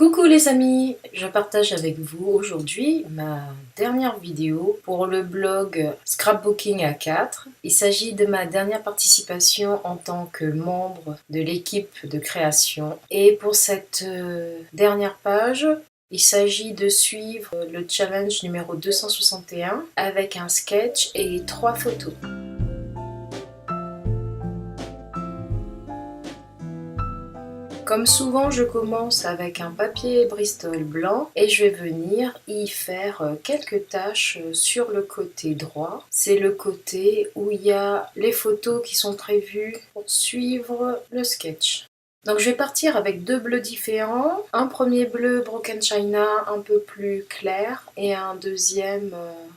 Coucou les amis, je partage avec vous aujourd'hui ma dernière vidéo pour le blog Scrapbooking à 4. Il s'agit de ma dernière participation en tant que membre de l'équipe de création. Et pour cette dernière page, il s'agit de suivre le challenge numéro 261 avec un sketch et 3 photos. Comme souvent, je commence avec un papier Bristol blanc et je vais venir y faire quelques taches sur le côté droit. C'est le côté où il y a les photos qui sont prévues pour suivre le sketch. Donc je vais partir avec deux bleus différents. Un premier bleu Broken China un peu plus clair et un deuxième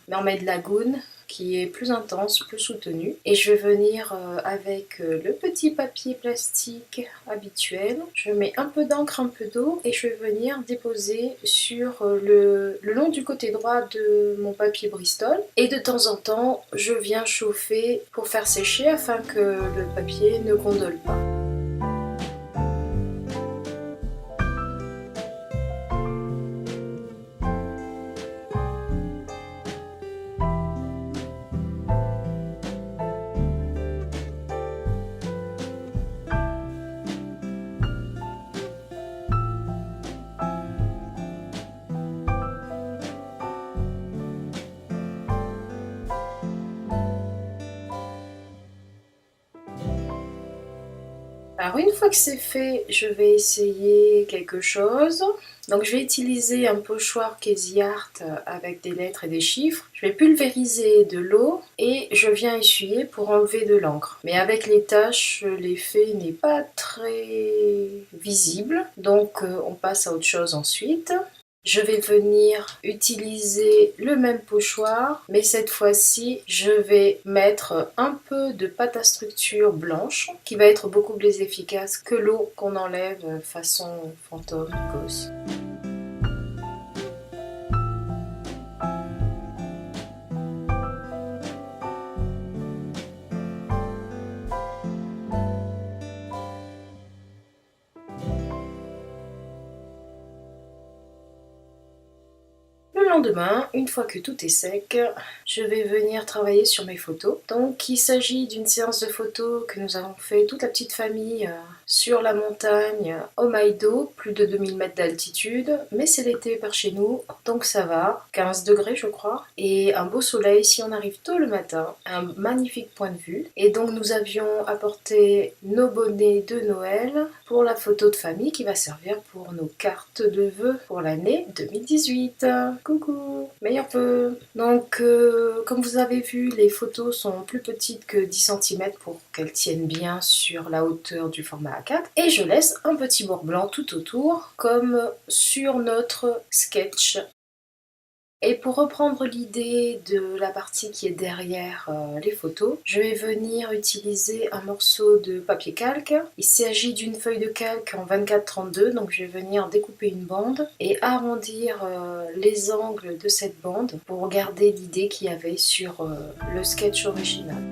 Mermaid Lagoon qui est plus intense, plus soutenu. Et je vais venir avec le petit papier plastique habituel. Je mets un peu d'encre, un peu d'eau et je vais venir déposer sur le long du côté droit de mon papier Bristol. Et de temps en temps, je viens chauffer pour faire sécher afin que le papier ne gondole pas. Alors une fois que c'est fait, je vais essayer quelque chose. Donc je vais utiliser un pochoir Casey Art avec des lettres et des chiffres. Je vais pulvériser de l'eau et je viens essuyer pour enlever de l'encre. Mais avec les taches, l'effet n'est pas très visible. Donc on passe à autre chose ensuite. Je vais venir utiliser le même pochoir, mais cette fois-ci, je vais mettre un peu de pâte à structure blanche, qui va être beaucoup plus efficace que l'eau qu'on enlève façon fantôme gosse. Le lendemain, une fois que tout est sec, je vais venir travailler sur mes photos. Donc il s'agit d'une séance de photos que nous avons fait toute la petite famille sur la montagne Omaido, plus de 2000 mètres d'altitude, mais c'est l'été par chez nous, donc ça va, 15 degrés je crois, et un beau soleil si on arrive tôt le matin, un magnifique point de vue. Et donc nous avions apporté nos bonnets de Noël pour la photo de famille qui va servir pour nos cartes de vœux pour l'année 2018. Coucou, meilleur vœu. Donc comme vous avez vu, les photos sont plus petites que 10 cm pour qu'elles tiennent bien sur la hauteur du format A4. Et je laisse un petit bord blanc tout autour, comme sur notre sketch. Et pour reprendre l'idée de la partie qui est derrière les photos, je vais venir utiliser un morceau de papier calque. Il s'agit d'une feuille de calque en 24-32, donc je vais venir découper une bande et arrondir les angles de cette bande pour garder l'idée qu'il y avait sur le sketch original.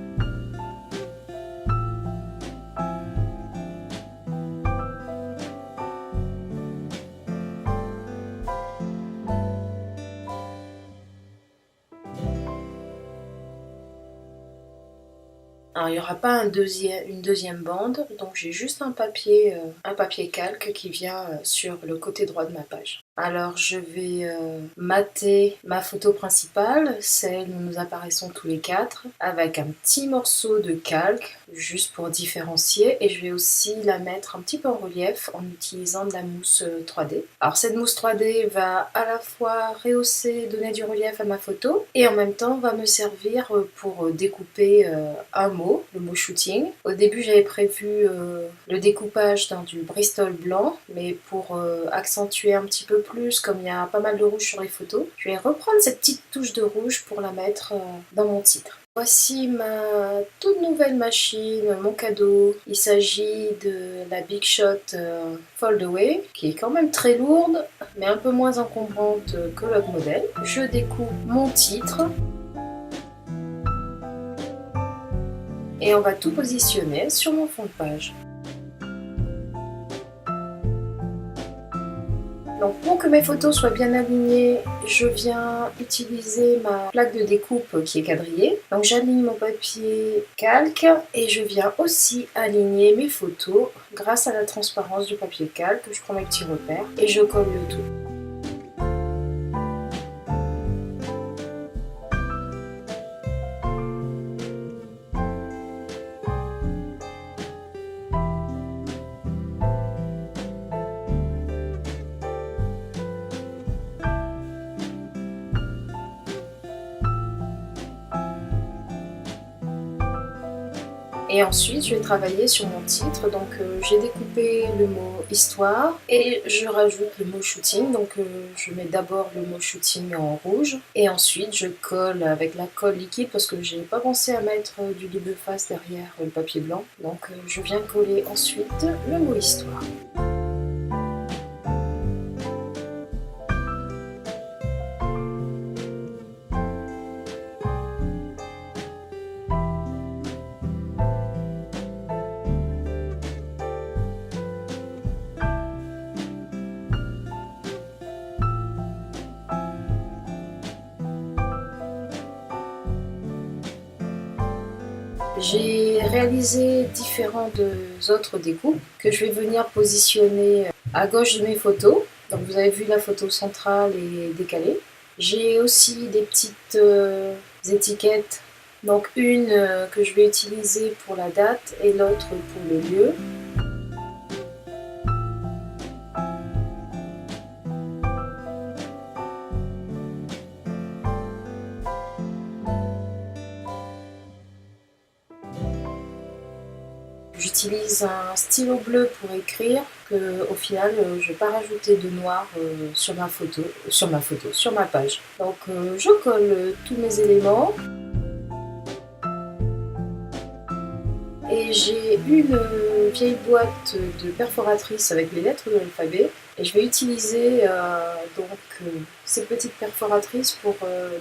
Alors il n'y aura pas une deuxième bande, donc j'ai juste un papier calque qui vient sur le côté droit de ma page. Alors je vais mater ma photo principale, celle où nous apparaissons tous les quatre, avec un petit morceau de calque, juste pour différencier, et je vais aussi la mettre un petit peu en relief en utilisant de la mousse 3D. Alors cette mousse 3D va à la fois rehausser, donner du relief à ma photo, et en même temps va me servir pour découper un mot, le mot shooting. Au début j'avais prévu le découpage dans du Bristol blanc, mais pour accentuer un petit peu plus, comme il y a pas mal de rouge sur les photos, je vais reprendre cette petite touche de rouge pour la mettre dans mon titre. Voici ma toute nouvelle machine, mon cadeau. Il s'agit de la Big Shot Foldaway, qui est quand même très lourde, mais un peu moins encombrante que l'autre modèle. Je découpe mon titre. Et on va tout positionner sur mon fond de page. Donc pour que mes photos soient bien alignées, je viens utiliser ma plaque de découpe qui est quadrillée. Donc j'aligne mon papier calque et je viens aussi aligner mes photos grâce à la transparence du papier calque. Je prends mes petits repères et je colle le tout. Et ensuite, je vais travailler sur mon titre. Donc, j'ai découpé le mot histoire et je rajoute le mot shooting. Donc, je mets d'abord le mot shooting en rouge et ensuite je colle avec la colle liquide parce que j'ai pas pensé à mettre du double face derrière le papier blanc. Donc, je viens coller ensuite le mot histoire. J'ai réalisé différentes autres découpes que je vais venir positionner à gauche de mes photos. Donc vous avez vu, la photo centrale est décalée. J'ai aussi des petites étiquettes. Donc une que je vais utiliser pour la date et l'autre pour le lieu. J'utilise un stylo bleu pour écrire, que au final je vais pas rajouter de noir sur ma page. Donc je colle tous mes éléments. Et j'ai une vieille boîte de perforatrices avec les lettres de l'alphabet. Et je vais utiliser ces petites perforatrices pour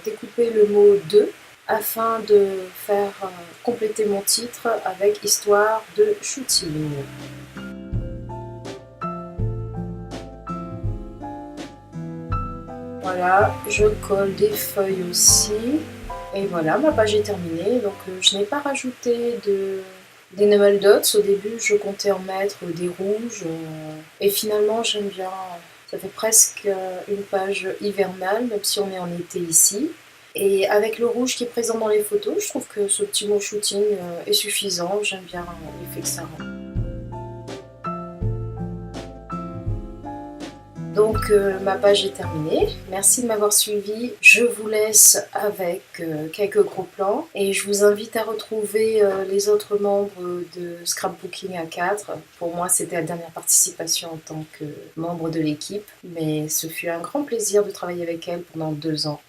découper le mot 2 afin de faire compléter mon titre avec histoire de shooting. Voilà, je colle des feuilles aussi. Et voilà, ma page est terminée. Donc je n'ai pas rajouté d'enamel dots. Au début, je comptais en mettre des rouges. Et finalement, j'aime bien. Ça fait presque une page hivernale, même si on est en été ici. Et avec le rouge qui est présent dans les photos, je trouve que ce petit mot shooting est suffisant. J'aime bien l'effet que ça rend. Donc ma page est terminée. Merci de m'avoir suivi. Je vous laisse avec quelques gros plans et je vous invite à retrouver les autres membres de Scrapbooking à 4. Pour moi, c'était la dernière participation en tant que membre de l'équipe, mais ce fut un grand plaisir de travailler avec elle pendant 2 ans.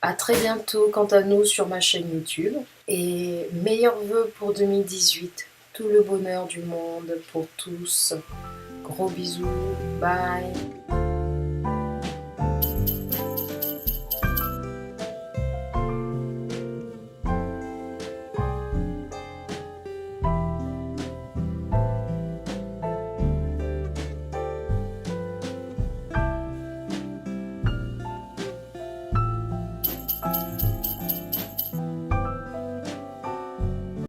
À très bientôt quant à nous sur ma chaîne YouTube et meilleurs vœux pour 2018. Tout le bonheur du monde pour tous. Gros bisous. Bye.